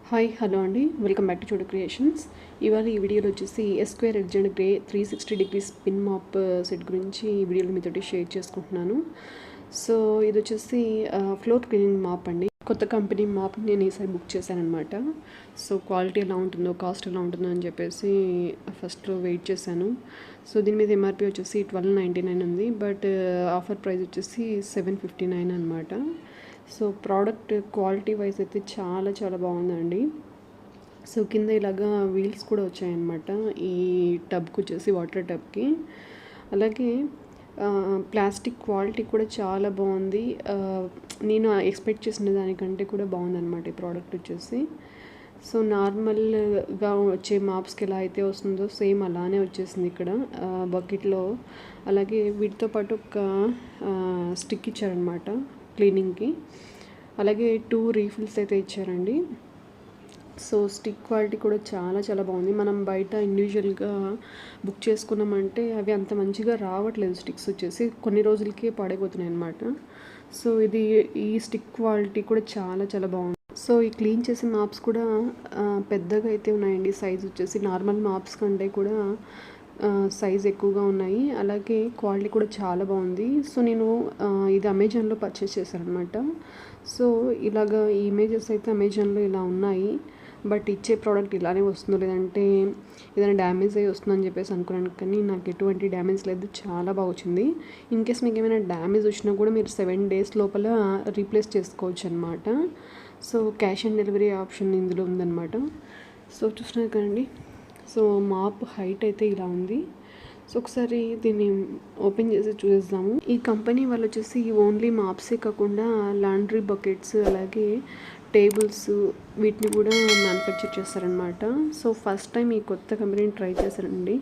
Hi hello అండి, welcome back to Chudu creations. ఇవాళ ఈ వీడియోలో వచ్చేసి square edge and grey 360 spin mop set గురించి ఈ వీడియోలో మీతోటి షేర్ చేసుకుంటున్నాను. సో ఇది వచ్చేసి ఫ్లోర్ క్లీనింగ్ మాప్ అండి. కొత్త కంపెనీ మాప్ నేను ఈసారి బుక్ చేశాను అనమాట. సో క్వాలిటీ ఎలా ఉంటుందో, కాస్ట్ ఎలా ఉంటుందో అని చెప్పేసి ఫస్ట్లో వెయిట్ చేశాను. సో దీని మీద ఎంఆర్పి వచ్చేసి 1299 ఉంది, బట్ ఆఫర్ ప్రైస్ వచ్చేసి 759 అనమాట. సో ప్రోడక్ట్ క్వాలిటీ వైజ్ అయితే చాలా చాలా బాగుందండి. సో కింద ఇలాగా వీల్స్ కూడా వచ్చాయన్నమాట ఈ టబ్కి వచ్చేసి, వాటర్ టబ్కి. అలాగే ప్లాస్టిక్ క్వాలిటీ కూడా చాలా బాగుంది. నేను ఎక్స్పెక్ట్ చేసిన దానికంటే కూడా బాగుందన్నమాట ఈ ప్రోడక్ట్ వచ్చేసి. సో నార్మల్గా వచ్చే మాప్స్కి ఎలా అయితే వస్తుందో సేమ్ అలానే వచ్చేసింది ఇక్కడ బకెట్లో. అలాగే వీటితో పాటు ఒక స్టిక్ ఇచ్చారనమాట క్లీనింగ్కి. అలాగే 2 రీఫిల్స్ అయితే ఇచ్చారండి. సో స్టిక్ క్వాలిటీ కూడా చాలా చాలా బాగుంది. మనం బయట ఇండివిజువల్గా బుక్ చేసుకున్నామంటే అవి అంత మంచిగా రావట్లేదు. స్టిక్స్ వచ్చేసి కొన్ని రోజులకే పాడైపోతున్నాయి అన్నమాట. సో ఈ స్టిక్ క్వాలిటీ కూడా చాలా చాలా బాగుంది. సో ఈ క్లీన్ చేసే మాప్స్ కూడా పెద్దగా అయితే ఉన్నాయండి. సైజ్ వచ్చేసి నార్మల్ మాప్స్ కంటే కూడా సైజ్ ఎక్కువగా ఉన్నాయి. అలాగే క్వాలిటీ కూడా చాలా బాగుంది. సో నేను ఇది అమెజాన్లో పర్చేస్ చేశాను అనమాట. సో ఇలాగా ఈ ఇమేజెస్ అయితే అమెజాన్లో ఇలా ఉన్నాయి, బట్ ఇచ్చే ప్రోడక్ట్ ఇలానే వస్తుందో లేదంటే ఏదైనా డ్యామేజ్ అయ్యి వస్తుందని చెప్పేసి అనుకున్నాను. కానీ నాకు ఎటువంటి డ్యామేజ్ లేదు, చాలా బాగా వచ్చింది. ఇన్ కేస్ మీకు ఏమైనా డ్యామేజ్ వచ్చినా కూడా మీరు 7 days లోపల రీప్లేస్ చేసుకోవచ్చు అనమాట. So cash on delivery option ఇందులో ఉందన్నమాట. సో చూస్తున్నారు కదండి. సో మాప్ హైట్ అయితే ఇలా ఉంది. సో ఒకసారి దీన్ని ఓపెన్ చేసి చూసేద్దాము. ఈ కంపెనీ వాళ్ళు వచ్చేసి ఓన్లీ మాప్సే కాకుండా లాండ్రీ బకెట్స్, అలాగే టేబుల్స్, వీటిని కూడా మ్యానుఫ్యాక్చర్ చేస్తారనమాట. సో ఫస్ట్ టైం ఈ కొత్త కంపెనీని ట్రై చేశారండి.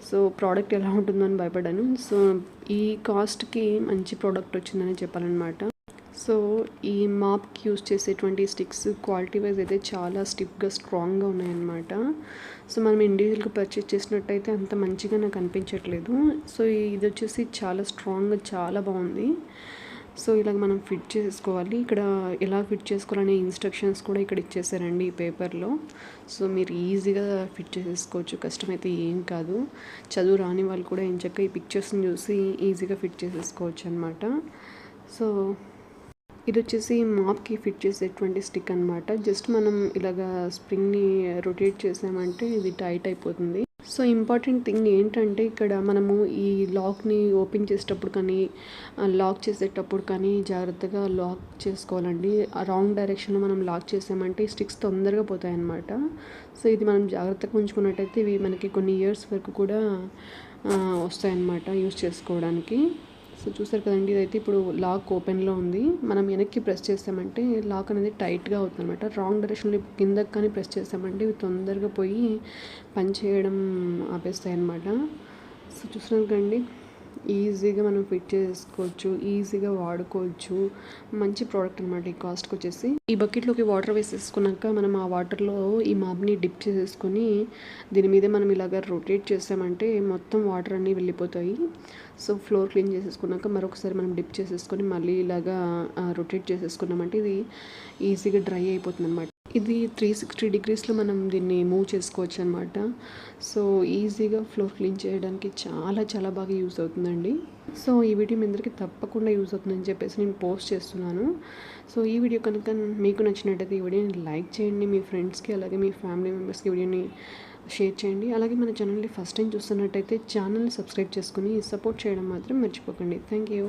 సో ప్రోడక్ట్ ఎలా ఉంటుందో అని భయపడ్డాను. సో ఈ కాస్ట్కి మంచి ప్రోడక్ట్ వచ్చిందని చెప్పాలన్నమాట. సో ఈ మాప్కి యూజ్ చేసేటువంటి స్టిక్స్ క్వాలిటీ వైజ్ అయితే చాలా స్టిఫ్గా, స్ట్రాంగ్గా ఉన్నాయన్నమాట. సో మనం ఇండివిజువల్గా పర్చేస్ చేసినట్టయితే అంత మంచిగా నాకు అనిపించట్లేదు. సో ఇది వచ్చేసి చాలా స్ట్రాంగ్గా, చాలా బాగుంది. సో ఇలాగ మనం ఫిట్ చేసుకోవాలి. ఇక్కడ ఎలా ఫిట్ చేసుకోవాలనే ఇన్స్ట్రక్షన్స్ కూడా ఇక్కడ ఇచ్చేసారండి ఈ పేపర్లో. సో మీరు ఈజీగా ఫిట్ చేసేసుకోవచ్చు, కష్టమైతే ఏం కాదు. చదువు రాని వాళ్ళు కూడా ఎంచక్క ఈ పిక్చర్స్ని చూసి ఈజీగా ఫిట్ చేసేసుకోవచ్చు అనమాట. సో ఇది వచ్చేసి మాప్కి ఫిట్ చేసేటువంటి స్టిక్ అనమాట. జస్ట్ మనం ఇలాగా స్ప్రింగ్ని రొటేట్ చేసామంటే ఇది టైట్ అయిపోతుంది. సో ఇంపార్టెంట్ థింగ్ ఏంటంటే ఇక్కడ మనము ఈ లాక్ని ఓపెన్ చేసేటప్పుడు కానీ, లాక్ చేసేటప్పుడు కానీ జాగ్రత్తగా లాక్ చేసుకోవాలండి. రాంగ్ డైరెక్షన్లో మనం లాక్ చేసామంటే స్టిక్స్ తొందరగా పోతాయి అన్నమాట. సో ఇది మనం జాగ్రత్తగా ఉంచుకున్నట్టయితే ఇవి మనకి కొన్ని ఇయర్స్ వరకు కూడా వస్తాయన్నమాట యూస్ చేసుకోవడానికి. సో చూసారు కదండి, ఇదైతే ఇప్పుడు లాక్ ఓపెన్లో ఉంది. మనం వెనక్కి ప్రెస్ చేస్తామంటే లాక్ అనేది టైట్గా అవుతుంది అనమాట. రాంగ్ డైరెక్షన్లో కిందకి కానీ ప్రెస్ చేస్తామంటే ఇవి తొందరగా పోయి పని చేయడం ఆపేస్తాయి అన్నమాట. సో చూసినారు కదండి, ఈజీగా మనం ఫిట్ చేసుకోవచ్చు, ఈజీగా వాడుకోవచ్చు. మంచి ప్రోడక్ట్ అనమాట. ఈ కాస్ట్కి వచ్చేసి ఈ బకెట్లోకి వాటర్ వేసేసుకున్నాక మనం ఆ వాటర్లో ఈ మాప్ని డిప్ చేసేసుకొని దీని మీద మనం ఇలాగ రొటేట్ చేసామంటే మొత్తం వాటర్ అన్నీ వెళ్ళిపోతాయి. సో ఫ్లోర్ క్లీన్ చేసేసుకున్నాక మరొకసారి మనం డిప్ చేసేసుకొని మళ్ళీ ఇలాగా రొటేట్ చేసేసుకున్నామంటే ఇది ఈజీగా డ్రై అయిపోతుంది అనమాట. ఇది 360 degreesలో మనం దీన్ని మూవ్ చేసుకోవచ్చు అనమాట. సో ఈజీగా ఫ్లోర్ క్లీన్ చేయడానికి చాలా చాలా బాగా యూజ్ అవుతుందండి. సో ఈ వీడియో మీ అందరికీ తప్పకుండా యూజ్ అవుతుందని చెప్పేసి నేను పోస్ట్ చేస్తున్నాను. సో ఈ వీడియో కనుక మీకు నచ్చినట్టయితే ఈ వీడియోని లైక్ చేయండి. మీ ఫ్రెండ్స్కి అలాగే మీ ఫ్యామిలీ మెంబర్స్కి వీడియోని షేర్ చేయండి. అలాగే మన ఛానల్ని ఫస్ట్ టైం చూస్తున్నట్టయితే ఛానల్ని సబ్స్క్రైబ్ చేసుకుని సపోర్ట్ చేయడం మాత్రం మర్చిపోకండి. Thank you.